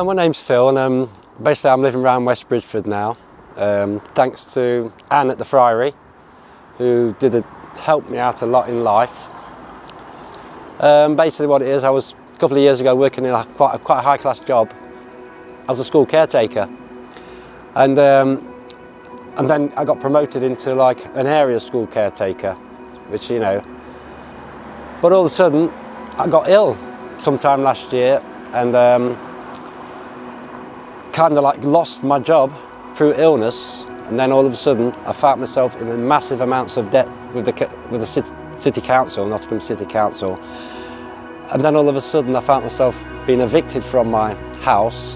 My name's Phil, and basically I'm living around West Bridgford now, thanks to Anne at the Friary, who helped me out a lot in life. Basically what it is, I was a couple of years ago working in quite a high-class job as a school caretaker, and then I got promoted into like an area school caretaker, which but all of a sudden I got ill sometime last year, and kind of like lost my job through illness, and then all of a sudden I found myself in massive amounts of debt with the city council, Nottingham City Council, and then all of a sudden I found myself being evicted from my house,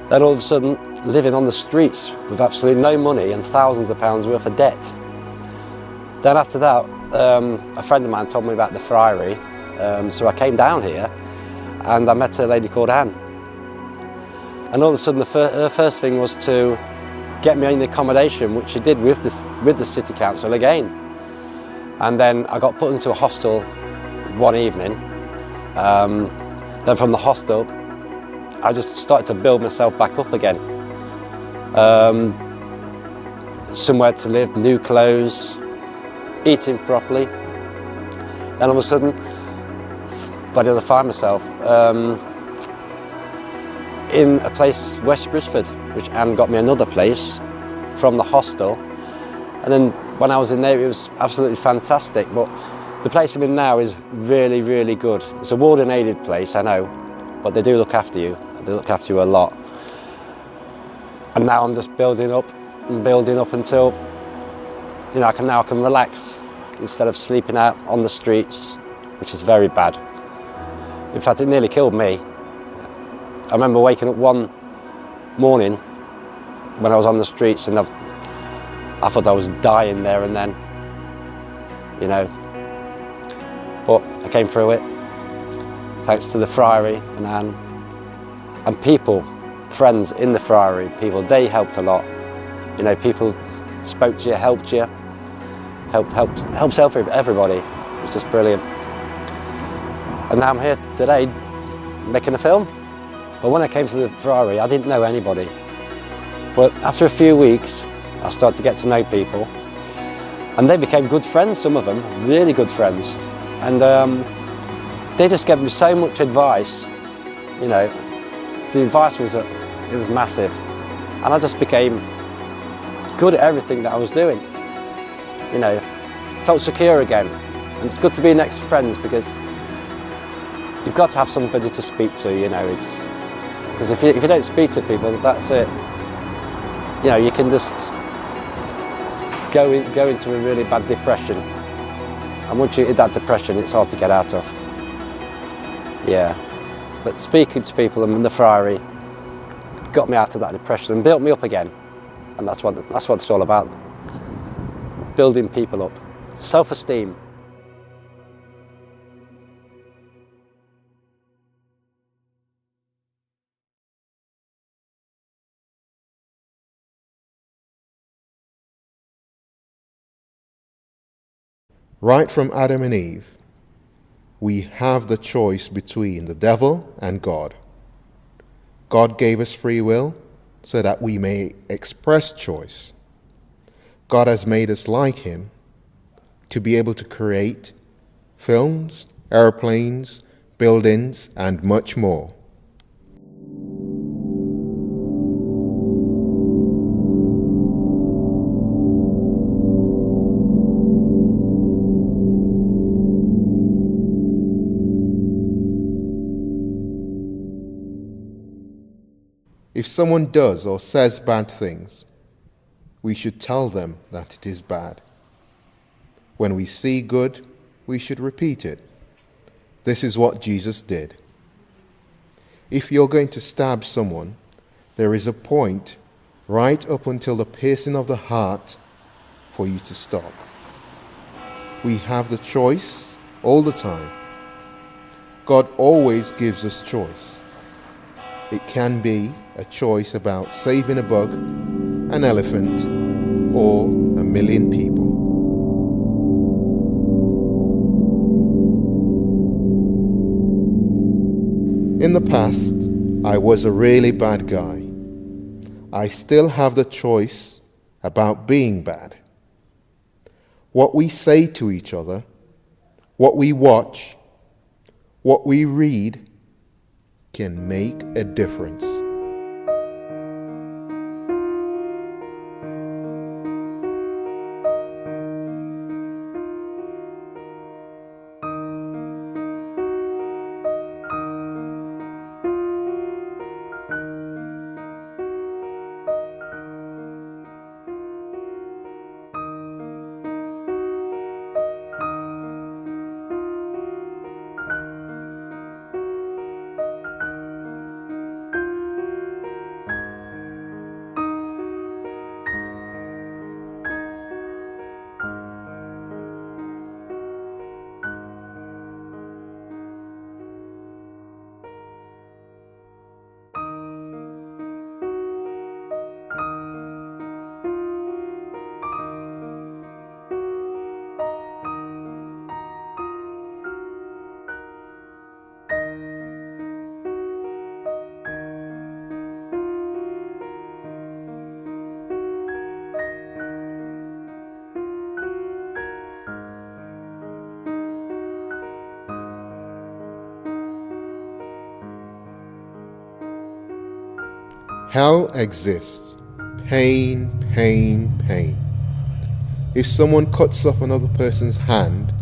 then all of a sudden living on the streets with absolutely no money and thousands of pounds worth of debt. Then after that, a friend of mine told me about the Friary, so I came down here and I met a lady called Anne. And all of a sudden, her first thing was to get me in accommodation, which she did with the City Council again. And then I got put into a hostel one evening. Then from the hostel, I just started to build myself back up again. Somewhere to live, new clothes, eating properly. Then all of a sudden, I did find myself in a place, West Bridgford, which Anne got me another place from the hostel. And then when I was in there, it was absolutely fantastic. But the place I'm in now is really, really good. It's a warden aided place, I know, but they do look after you. They look after you a lot. And now I'm just building up until, I can relax instead of sleeping out on the streets, which is very bad. In fact, it nearly killed me. I remember waking up one morning when I was on the streets, and I thought I was dying there and then, But I came through it, thanks to the Friary and Anne. And people, friends in the Friary, they helped a lot. People spoke to you, helped you, helps everybody. It was just brilliant. And now I'm here today making a film. But when I came to the Friary, I didn't know anybody. But after a few weeks, I started to get to know people, and they became good friends, some of them, really good friends. And they just gave me so much advice, The advice was massive. And I just became good at everything that I was doing. Felt secure again. And it's good to be next to friends, because you've got to have somebody to speak to, Because if you don't speak to people, that's it. You can just go into a really bad depression. And once you're in that depression, it's hard to get out of. Yeah. But speaking to people and the Friary got me out of that depression and built me up again. And that's what it's all about. Building people up. Self-esteem. Right from Adam and Eve, we have the choice between the devil and God. God gave us free will so that we may express choice. God has made us like him to be able to create films, airplanes, buildings, and much more. If someone does or says bad things, we should tell them that it is bad. When we see good, we should repeat it. This is what Jesus did. If you're going to stab someone, there is a point right up until the piercing of the heart for you to stop. We have the choice all the time. God always gives us choice. It can be a choice about saving a bug, an elephant, or 1,000,000 people. In the past, I was a really bad guy. I still have the choice about being bad. What we say to each other, what we watch, what we read can make a difference. Hell exists. Pain, pain, pain. If someone cuts off another person's hand,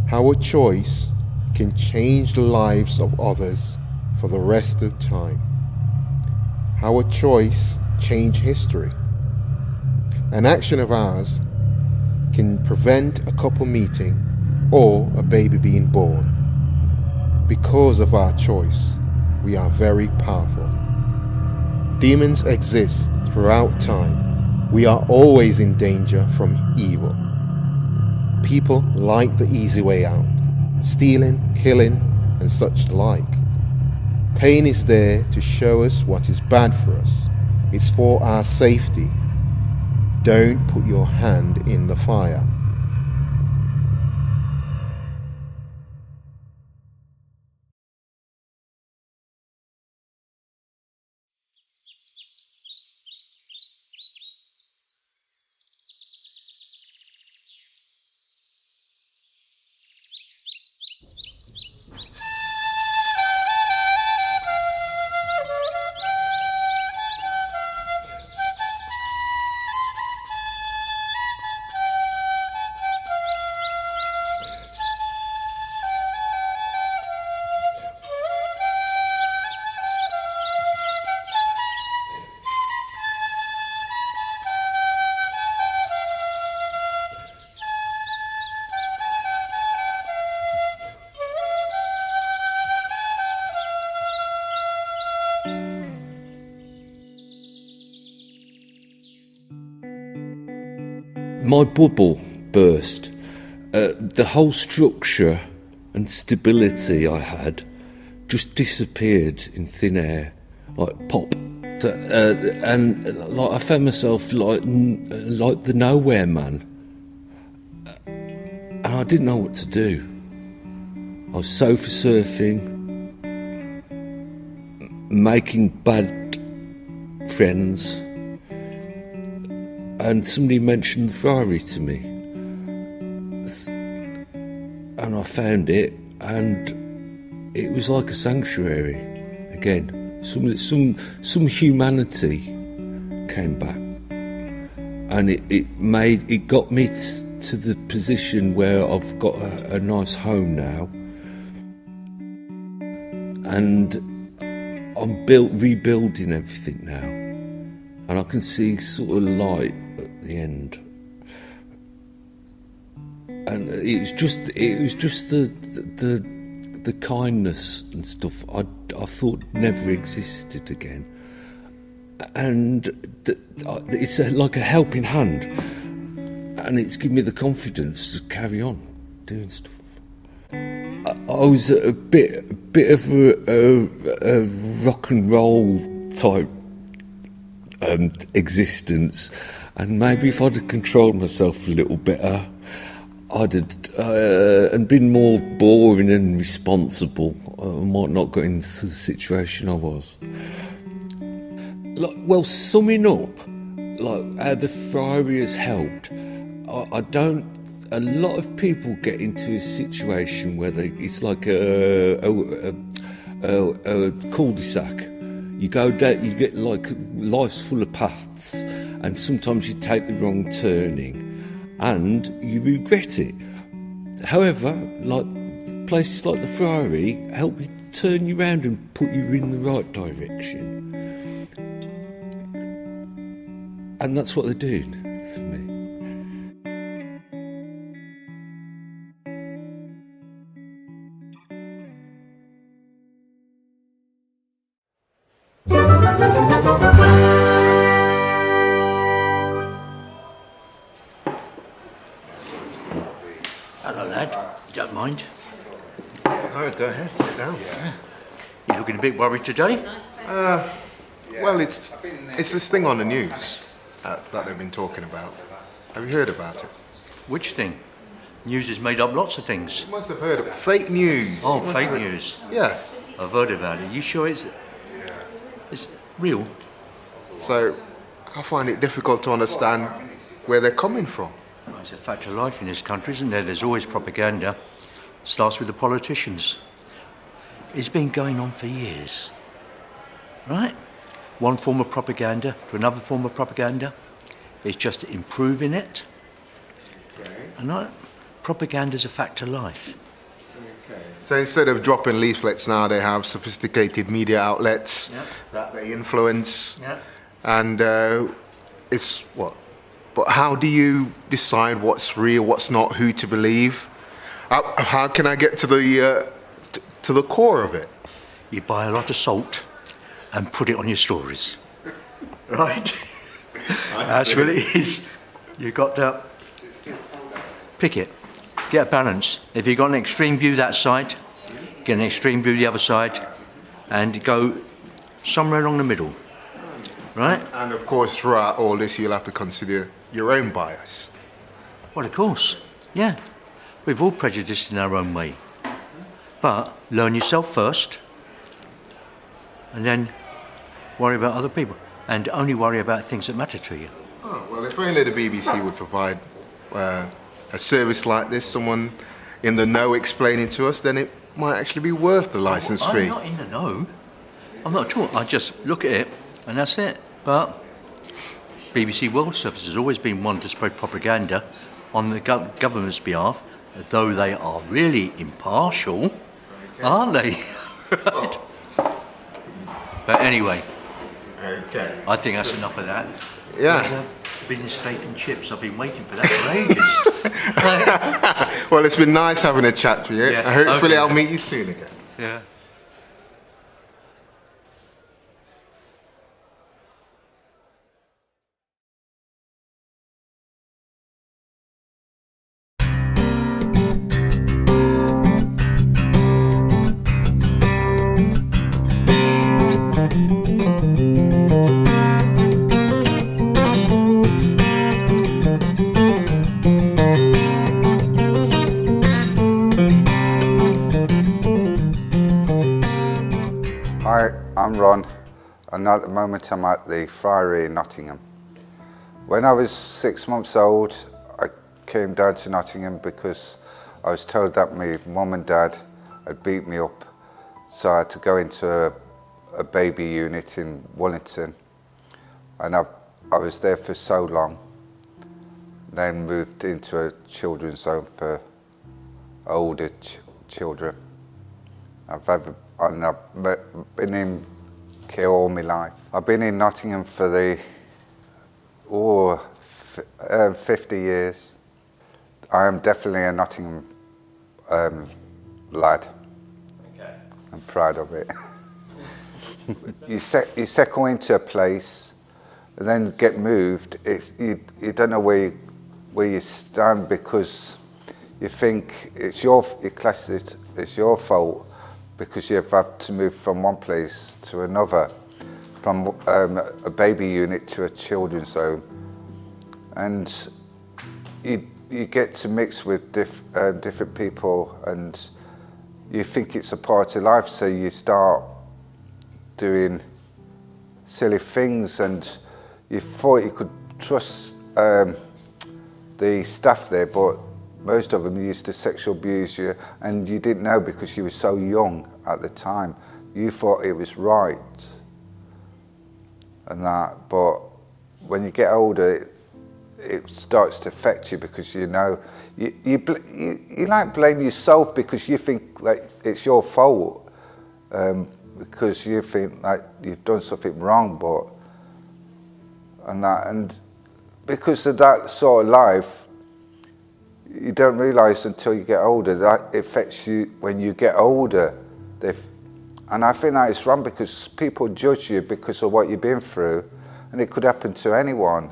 how a choice can change the lives of others for the rest of time. How a choice change history. An action of ours can prevent a couple meeting or a baby being born. Because of our choice, we are very powerful. Demons exist throughout time. We are always in danger from evil. People like the easy way out, stealing, killing, and such like. Pain is there to show us what is bad for us. It's for our safety. Don't put your hand in the fire. My bubble burst. The whole structure and stability I had just disappeared in thin air, like pop. And like I found myself like the nowhere man, and I didn't know what to do. I was sofa surfing, making bad friends. And somebody mentioned Friary to me, and I found it, and it was like a sanctuary again. Some humanity came back, and it got me to the position where I've got a nice home now, and I'm rebuilding everything now, and I can see sort of light at the end. And it was just the kindness and stuff I thought never existed again, and it's like a helping hand, and it's given me the confidence to carry on doing stuff. I was a bit of a rock and roll type existence, and maybe if I'd have controlled myself a little better, I'd and been more boring and responsible, I might not got into the situation I was. Like, well, summing up, like how the Friary has helped, I don't. A lot of people get into a situation where it's like a cul-de-sac. You go down, you get like life's full of paths, and sometimes you take the wrong turning, and you regret it. However, like places like the Friary help you turn you around and put you in the right direction, and that's what they're doing for me. Hello, lad. You don't mind? Oh, go ahead, sit down. You looking a bit worried today? Well, it's this thing on the news that they've been talking about. Have you heard about it? Which thing? News has made up lots of things. You must have heard of it. Fake news. Oh, You must fake have heard- news. Yes. I've heard about it. You sure it's real? So, I find it difficult to understand where they're coming from. Well, it's a fact of life in this country, isn't there? There's always propaganda. Starts with the politicians. It's been going on for years. Right? One form of propaganda to another form of propaganda. It's just improving it. Okay. And propaganda's a fact of life. Okay. So instead of dropping leaflets now, they have sophisticated media outlets Yeah. that they influence. Yeah. And it's what? But how do you decide what's real, what's not, who to believe? How can I get to the core of it? You buy a lot of salt and put it on your stories. Right? That's what it is. You've got to pick it. Get a balance. If you've got an extreme view that side, get an extreme view the other side, and go somewhere along the middle. Right? And of course, throughout all this, you'll have to consider your own bias. Well, of course. Yeah. We've all prejudiced in our own way. But learn yourself first, and then worry about other people. And only worry about things that matter to you. Oh, well, if only the BBC would provide a service like this, someone in the know explaining to us, then it might actually be worth the licence I'm fee. not in the know. I'm not at all. I just look at it and that's it. But BBC World Service has always been one to spread propaganda on the government's behalf, though they are really impartial, aren't they? Right. But anyway, Okay. I think that's enough of that. Yeah. Been steak and chips. I've been waiting for that for ages. Well, it's been nice having a chat with you. Yeah, Hopefully, okay. I'll meet you soon again. Yeah. Hi, I'm Ron, and at the moment I'm at the Friary in Nottingham. When I was 6 months old, I came down to Nottingham because I was told that my mum and dad had beat me up, so I had to go into a baby unit in Wellington, and I was there for so long, then moved into a children's home for older children. I've been in care all my life. I've been in Nottingham for the 50 years. I am definitely a Nottingham lad. Okay. I'm proud of it. you settle into a place and then get moved. You don't know where you stand because you think it's your fault, because you've had to move from one place to another, from a baby unit to a children's home. And you you get to mix with different people, and you think it's a part of life, so you start doing silly things, and you thought you could trust the staff there, but most of them used to sexual abuse you, and you didn't know because you were so young at the time. You thought it was right and that, but when you get older, it starts to affect you, because you know, you like blame yourself because you think like it's your fault, because you think like you've done something wrong, and because of that sort of life, you don't realise until you get older that it affects you when you get older. And I think that is wrong, because people judge you because of what you've been through, and it could happen to anyone.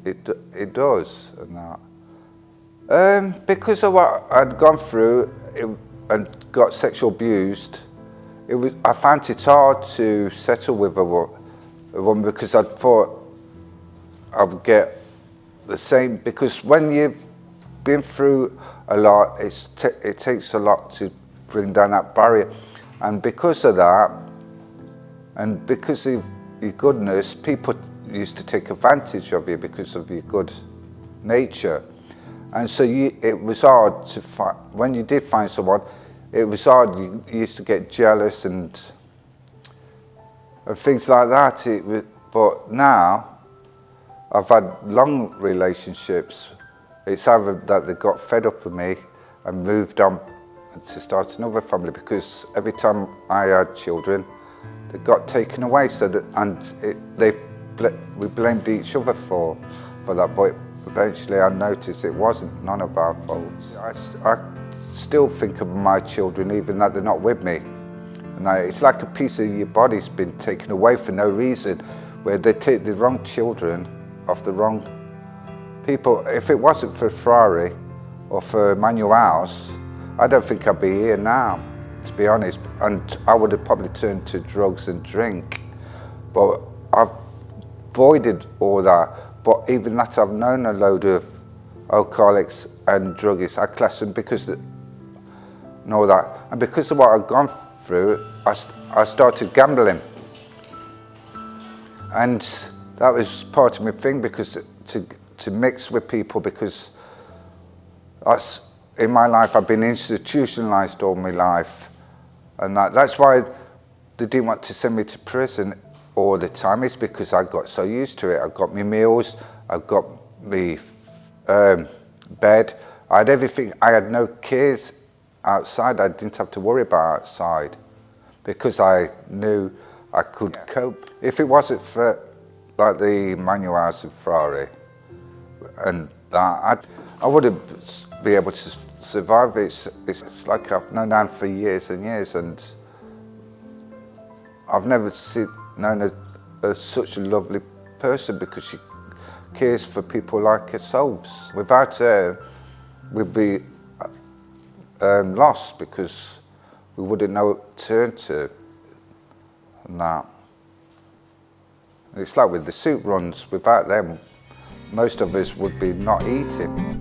It does, and that. Because of what I'd gone through and got sexual abused, I found it hard to settle with a woman, because I thought I would get the same. Because when you've been through a lot, it takes a lot to bring down that barrier. And because of that, and because of your goodness, people used to take advantage of you because of your good nature. And so it was hard to find, when you did find someone, it was hard. You used to get jealous and things like that. But now, I've had long relationships. It's either that they got fed up with me and moved on to start another family, because every time I had children, they got taken away. So that we blamed each other for that. But eventually, I noticed it wasn't none of our faults. I still think of my children, even though they're not with me. And it's like a piece of your body's been taken away for no reason, where they take the wrong children off the wrong people. If it wasn't for Friary or for Manuel House, I don't think I'd be here now, to be honest. And I would have probably turned to drugs and drink. But I've avoided all that. But even that, I've known a load of alcoholics and druggists. I class them because and all that. And because of what I've gone through, I started gambling. And that was part of my thing, because to mix with people, because in my life I've been institutionalised all my life, and that's why they didn't want to send me to prison all the time. It's because I got so used to it. I got my meals, I got my bed, I had everything. I had no cares outside. I didn't have to worry about outside, because I knew I could cope. If it wasn't for like the Manuel House and Friary and that, I wouldn't be able to survive. It's like I've known Anne for years and years, and I've never known such a lovely person, because she cares for people like ourselves. Without her, we'd be lost, because we wouldn't know what to turn to. And that. It's like with the soup runs. Without them, most of us would be not eating.